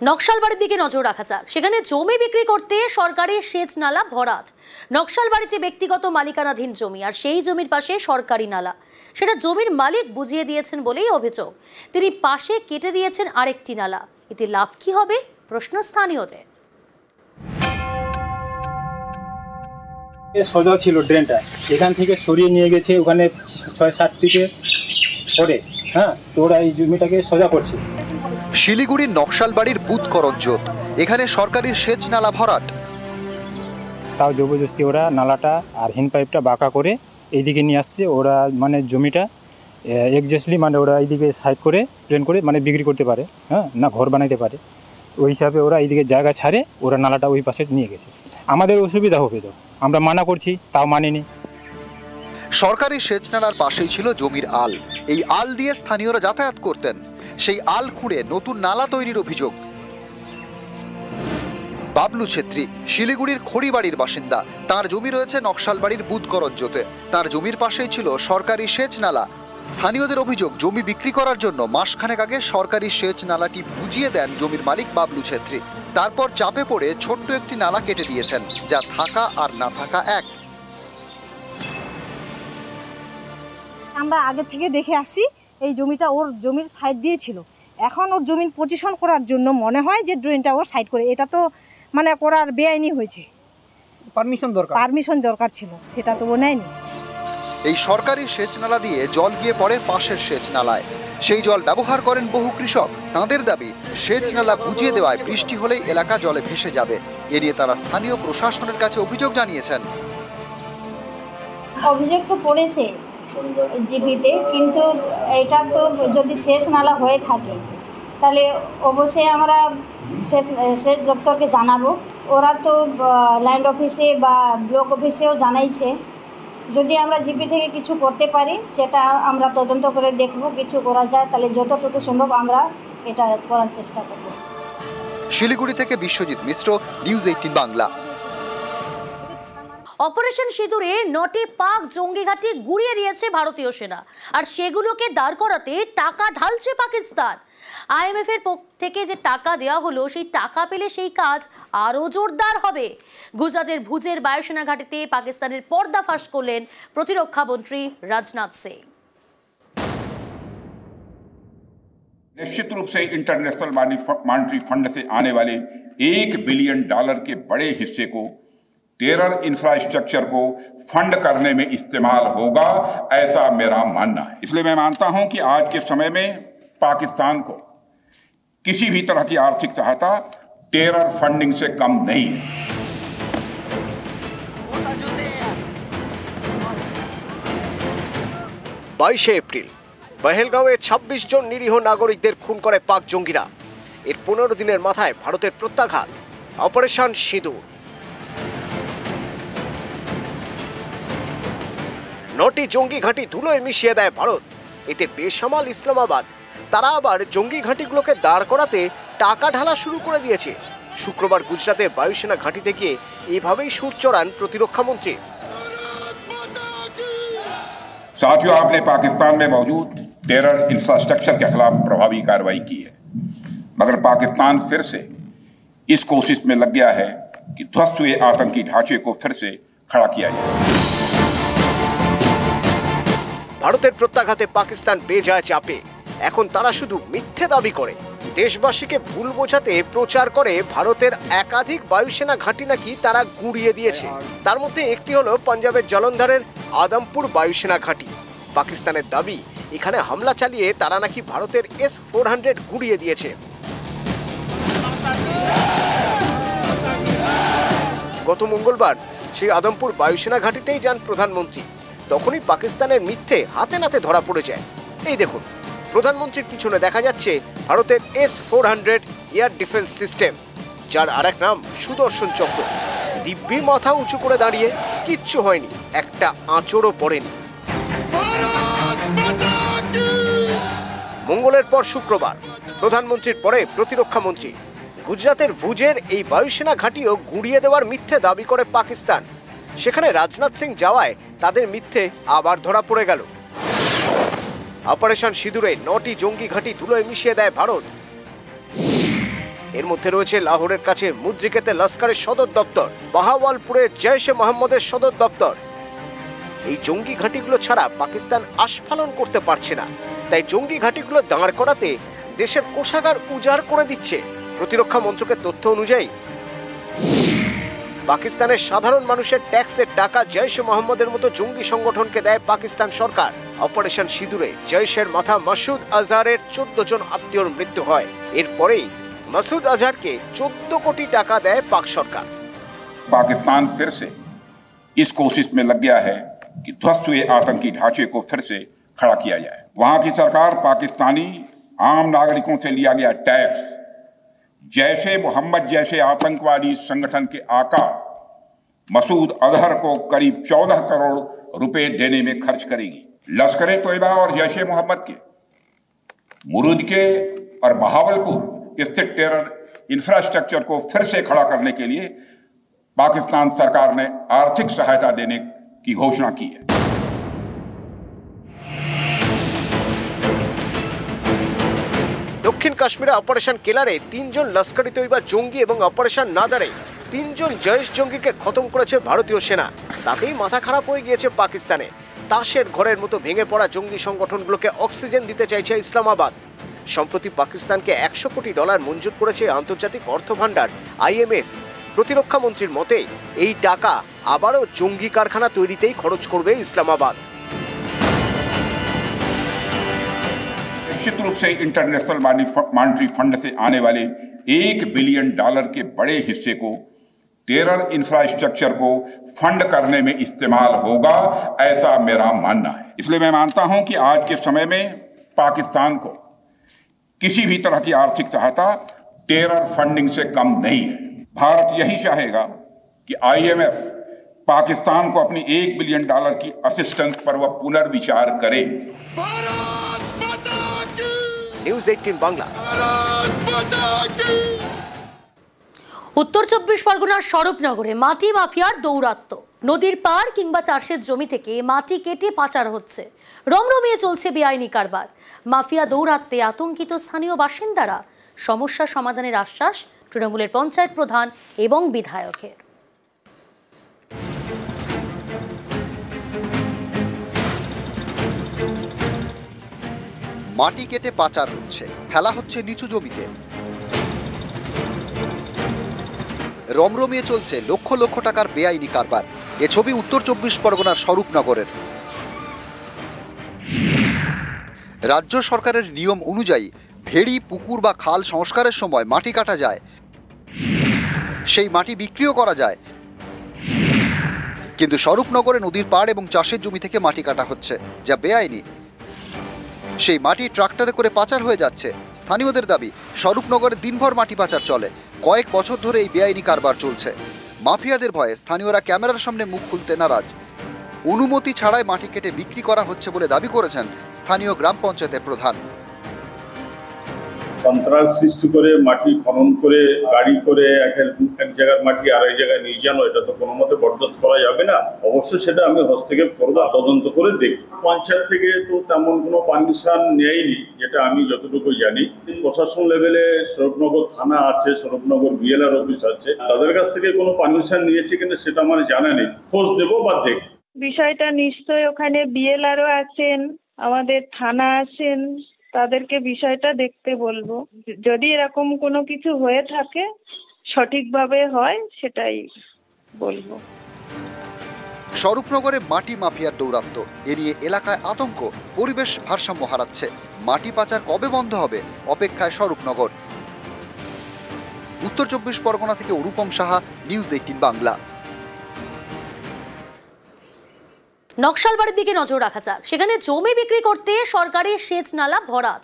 নকশালবাড়ির দিকে নজর রাখা যাক। সেখানে জমি বিক্রি করতে সরকারি সেচ নালা ভরাট। নকশালবাড়িতে ব্যক্তিগত মালিকানাধীন জমি, আর সেই জমির পাশে সরকারি নালা। সেটা জমির মালিক বুঝিয়ে দিয়েছেন বলেই অভিযোগ। তিনি পাশে কেটে দিয়েছেন আরেকটি নালা। এতে লাভ কি হবে, প্রশ্ন স্থানীয়দের। সোজা ছিল ড্রেনটা, এখান থেকে সরিয়ে নিয়ে গেছে ওখানে ৬-৭ ফিটে পরে। তো ওরা এই জমিটাকে সোজা করছে। শিলিগুড়ির নকশালবাড়ির বুথকরঞ্জোত, এখানে সরকারি সেচ নালা ভরাট। তাও জবরদস্তি ওরা নালাটা আর হিন পাইপটা বাঁকা করে এইদিকে নিয়ে আসছে। ওরা মানে জমিটা এক্স্যাক্টলি মানে ওরা এইদিকে সাইড করে প্লেন করে মানে বিক্রি করতে পারে, না ঘর বানাইতে পারে। ওই হিসাবে ওরা এইদিকে জায়গা ছাড়ে ওরা নালাটা ওই পাশে নিয়ে গেছে। আমাদের অসুবিধা হবে, তো আমরা মানা করছি, তাও মানেনি। সরকারি সেচ নালার পাশেই ছিল জমির আল। এই আল দিয়ে স্থানীয়রা যাতায়াত করতেন। সেই আল খুঁড়ে নতুন নালা তৈরির অভিযোগ। বাবলু ছেত্রী শিলিগুড়ির খড়িবাড়ির বাসিন্দা। তার জমি রয়েছে নকশালবাড়ির বুথকরঞ্জোতে। তার জমির পাশেই ছিল সরকারি সেচ নালা। স্থানীয়দের অভিযোগ, জমি বিক্রি করার জন্য মাসখানেক আগে সরকারি সেচ নালাটি বুঝিয়ে দেন জমির মালিক বাবলু ছেত্রী। তারপর চাপে পড়ে ছোট্ট একটি নালা কেটে দিয়েছেন, যা থাকা আর না থাকা এক। আমরা আগে থেকে দেখে আসছি এই জমিটা ওর জমির সাইড দিয়ে ছিল। এখন ওর জমির পজিশন করার জন্য মনে হয় যে ড্রেনটা ওর সাইড করে, এটা তো মানে করার বেআইনি হয়েছে। পারমিশন দরকার ছিল, সেটা তো ও নেয়নি। এই সরকারি সেচ নালা দিয়ে জল গিয়ে পড়ে পাশের সেচ নালায়। সেই জল ব্যবহার করেন বহু কৃষক। তাঁদের দাবি, সেচ নালা বুঝিয়ে দেওয়ায় বৃষ্টি হলেই এলাকা জলে ভেসে যাবে। এ নিয়ে তারা স্থানীয় প্রশাসনের কাছে অভিযোগ জানিয়েছেন। অভিযোগ তো পড়েছে জিপিতে, কিন্তু এটা তো যদি সেচ নালা হয়ে থাকে তাহলে অবশ্যই আমরা সেচ দপ্তরকে জানাবো। ওরা তো ল্যান্ড অফিসে বা ব্লক অফিসেও জানাইছে। যদি আমরা জিপি থেকে কিছু করতে পারি সেটা আমরা তদন্ত করে দেখব, কিছু করা যায় তাহলে যতটুকু সম্ভব আমরা এটা করার চেষ্টা করব। শিলিগুড়ি থেকে বিশ্বজিৎ মিশ্র, নিউজ 18 বাংলা। অপারেশন সিঁদুরে 9টি পাক জঙ্গি ঘাঁটি গুঁড়িয়ে দিয়েছে ভারতীয় সেনা, আর সেগুলোকে দাঁড় করাতে টাকা ঢালছে পাকিস্তান। IMF এর পক্ষ থেকে যে টাকা দেওয়া হলো, সেই টাকা পেলে সেই কাজ আরো জোরদার হবে। গুজরাটের ভুজের বায়ুসেনা ঘাঁটিতে পাকিস্তানের পর্দাফাশ করলেন প্রতিরক্ষা মন্ত্রী রাজনাথ সিং। निश्चित रूप से इंटरनेशनल मॉनेटरी फंड से आने वाले $1 बिलियन के बड़े हिस्से को टेरर इंफ्रास्ट्रक्चर को फंड करने में इस्तेमाल होगा, ऐसा मेरा मानना है। इसलिए मैं मानता हूं कि आज के समय में पाकिस्तान को किसी भी तरह की आर्थिक सहायता टेरर फंडिंग से कम नहीं है। 22 এপ্রিল পহেলগাঁওয়ে 26 জন নিরীহ নাগরিকদের খুন করে পাক জঙ্গিরা। এর 15 দিনের মাথায় ভারতের প্রত্যাঘাত, অপারেশন সিঁদুর। 9টি জঙ্গি ঘাঁটি ধুলোয় মিশিয়ে দেয় ভারত। এতে বেসামাল ইসলামাবাদ। তারা আবার জঙ্গি ঘাঁটিগুলোকে দাঁড় করাতে টাকা ঢালা শুরু করে দিয়েছে। শুক্রবার গুজরাতে বায়ুসেনা ঘাঁটিতে গিয়ে এভাবেই সুর চড়ান প্রতিরক্ষা মন্ত্রী। साथियों, आपने पाकिस्तान में मौजूद टेरर इंफ्रास्ट्रक्चर के खिलाफ प्रभावी कार्रवाई की है, मगर पाकिस्तान फिर से इस कोशिश में लग गया है कि ध्वस्त हुए आतंकी ढांचे को फिर से खड़ा किया जाए। ভারতের প্রত্যাঘাতে পাকিস্তান বেজায় চাপে। এখন তারা শুধু মিথ্যে দাবি করে, দেশবাসীকে ভুল বোঝাতে প্রচার করে ভারতের একাধিক বায়ুসেনা ঘাঁটি নাকি তারা গুঁড়িয়ে দিয়েছে। তার মধ্যে একটি হলো পাঞ্জাবের জলন্ধরের আদমপুর বায়ুসেনা ঘাঁটি। পাকিস্তানের দাবি, এখানে হামলা চালিয়ে তারা নাকি ভারতের S-400 গুঁড়িয়ে দিয়েছে। গত মঙ্গলবার সেই আদমপুর বায়ুসেনা ঘাঁটিতেই যান প্রধানমন্ত্রী। তখনই পাকিস্তানের মিথ্যে হাতে নাতে ধরা পড়ে যায়। এই দেখুন, প্রধানমন্ত্রীর পিছনে দেখা যাচ্ছে ভারতের S-400 এয়ার ডিফেন্স সিস্টেম, যার আরেক নাম সুদর্শন চক্র। দিব্যি মাথা উঁচু করে দাঁড়িয়ে, কিচ্ছু হয়নি, একটা আঁচড়ও পড়েনি। মঙ্গলের পর শুক্রবার, প্রধানমন্ত্রীর পরে প্রতিরক্ষা মন্ত্রী। গুজরাতের ভুজের এই বায়ুসেনা ঘাঁটিও গুঁড়িয়ে দেওয়ার মিথ্যে দাবি করে পাকিস্তান। সেখানে রাজনাথ সিং যাওয়ায় তাদের মিথ্যে আবার ধরা পড়ে গেল। অপারেশন সিঁদুরে 9টি জঙ্গি ঘাঁটি ধুলোয় মিশিয়ে দেয় ভারত। এর মধ্যে রয়েছে লাহোরের কাছে মুদ্রিকেতে লস্করের সদর দপ্তর, বাহাওয়ালপুরের জৈশ-এ মোহাম্মদের সদর দপ্তর। এই জঙ্গি ঘাঁটিগুলো ছাড়া পাকিস্তান আস্ফালন করতে পারছে না, তাই জঙ্গি ঘাঁটিগুলো দাঁড় করাতে দেশের কোষাগার উজাড় করে দিচ্ছে। প্রতিরক্ষা মন্ত্রকের তথ্য অনুযায়ী পাকিস্তানের সাধারণ মানুষের ট্যাক্সের টাকা জৈশ-এ মোহাম্মদের মতো জঙ্গি সংগঠনকে দেয় পাকিস্তান সরকার। অপারেশন সিঁদুরে জৈশের মাথা মাসুদ আজহারের 14 জন আত্মীয়র মৃত্যু হয়। এরপরেই মাসুদ আজহারকে 14 কোটি টাকা দেয় পাক সরকার। पाकिस्तान फिर से इस कोशिश में लग गया है कि ध्वस्त हुए आतंकी ढांचे को फिर से खड़ा किया जाए। वहां की सरकार पाकिस्तानी आम नागरिकों से लिया गया टैक्स जैशे मोहम्मद जैसे आतंकवादी संगठन के आका मसूद अजहर को करीब 14 करोड़ रुपए देने में खर्च करेगी। लश्कर ए तोयबा और जैशे मोहम्मद के मुरूद के और बहावलपुर स्थित टेरर इंफ्रास्ट्रक्चर को फिर से खड़ा करने के लिए पाकिस्तान सरकार ने आर्थिक सहायता देने की घोषणा की है। দক্ষিণ কাশ্মীরে অপারেশন কেলারে 3 জন লস্কর-ই তৈবা জঙ্গি এবং অপারেশন নাদারে 3 জন জৈশ জঙ্গিকে খতম করেছে ভারতীয় সেনা। তাতেই মাথা খারাপ হয়ে গিয়েছে পাকিস্তানে। তাসের ঘরের মতো ভেঙে পড়া জঙ্গি সংগঠনগুলোকে অক্সিজেন দিতে চাইছে ইসলামাবাদ। সম্প্রতি পাকিস্তানকে $100 কোটি মঞ্জুর করেছে আন্তর্জাতিক অর্থ ভান্ডার IMF। প্রতিরক্ষা মন্ত্রীর মতে এই টাকা আবারও জঙ্গি কারখানা তৈরিতেই খরচ করবে ইসলামাবাদ। निश्चित रूप से इंटरनेशनल मॉनेटरी फंड से आने वाले $1 बिलियन के बड़े हिस्से को टेरर इंफ्रास्ट्रक्चर को फंड करने में इस्तेमाल होगा, ऐसा मेरा मानना है। इसलिए मैं मानता हूं कि आज के समय में पाकिस्तान को किसी भी तरह की आर्थिक सहायता टेरर फंडिंग से कम नहीं है। भारत यही चाहेगा कि IMF पाकिस्तान को अपनी $1 बिलियन की असिस्टेंस पर वह पुनर्विचार करे। নিউজ 18 বাংলা। উত্তর 24 পরগনার স্বরূপনগরে মাটি মাফিয়ার দৌরাত্ম্য। নদীর পাড় কিংবা চাষের জমি থেকে মাটি কেটে পাচার হচ্ছে। রমরমিয়ে চলছে বেআইনি কারবার। মাফিয়া দৌরাত্ম্যে আতঙ্কিত স্থানীয় বাসিন্দারা। সমস্যা সমাধানের আশ্বাস তৃণমূলের পঞ্চায়েত প্রধান এবং বিধায়কের। মাটি কেটে পাচার হচ্ছে, ফেলা হচ্ছে নিচু জমিতে। রমরমিয়ে চলছে লক্ষ লক্ষ টাকার বেআইনি কারবার। এ ছবি উত্তর 24 পরগনার স্বরূপনগরের। রাজ্য সরকারের নিয়ম অনুযায়ী ভেড়ি, পুকুর বা খাল সংস্কারের সময় মাটি কাটা যায়, সেই মাটি বিক্রিও করা যায়। কিন্তু স্বরূপনগরে নদীর পাড় এবং চাষের জমি থেকে মাটি কাটা হচ্ছে, যা বেআইনি। সেই মাটি ট্রাক্টরে করে পাচার হয়ে যাচ্ছে। স্থানীয়দের দাবি, স্বরূপনগরে দিনভর মাটি পাচার চলে। কয়েক বছর ধরে এই বেআইনি কারবার চলছে। মাফিয়াদের ভয়ে স্থানীয়রা ক্যামেরার সামনে মুখ খুলতে নারাজ। অনুমতি ছাড়াই মাটি কেটে বিক্রি করা হচ্ছে বলে দাবি করেছেন স্থানীয় গ্রাম পঞ্চায়েতের প্রধান। সন্ত্রাস সৃষ্টি করে মাটি খনন করে গাড়ি করে এক জায়গার মাটি আরেক জায়গায় নিয়ে যানো, এটা তো কোনো মতে বরদাস্ত করা যাবে না। অবশ্যই সেটা আমি হস্তক্ষেপ করবো, তদন্ত করে দেখব। পঞ্চায়েত থেকে তো তেমন কোনো পারমিশন নেয়নি, যেটা আমি যতটুকু জানি। প্রশাসন লেভেলে স্বরূপনগর থানা আছে, স্বরূপনগর BLR অফিস আছে, তাদের কাছ থেকে কোনো পারমিশন নিয়েছে কিনা সেটা আমার জানা নেই। খোঁজ দেবো বা দেখব। বিষয়টা নিশ্চয়ই ওখানে BLRও আছেন, আমাদের থানা আছেন, তাদেরকে বিষয়টা দেখতে বলবো। যদি এরকম কোনো কিছু হয়ে থাকে, সঠিকভাবে হয়, সেটাই বলবো। স্বরূপনগরে মাটি মাফিয়ার দৌরাত্ম্য, এ নিয়ে এলাকায় আতঙ্ক। পরিবেশ ভারসাম্য হারাচ্ছে। মাটি পাচার কবে বন্ধ হবে, অপেক্ষায় স্বরূপনগর। উত্তর 24 পরগনা থেকে অনুপম সাহা, নিউজ 18 বাংলা। নকশালবাড়ির দিকে নজর রাখা যাক। সেখানে জমি বিক্রি করতে সরকারি সেচ নালা ভরাট।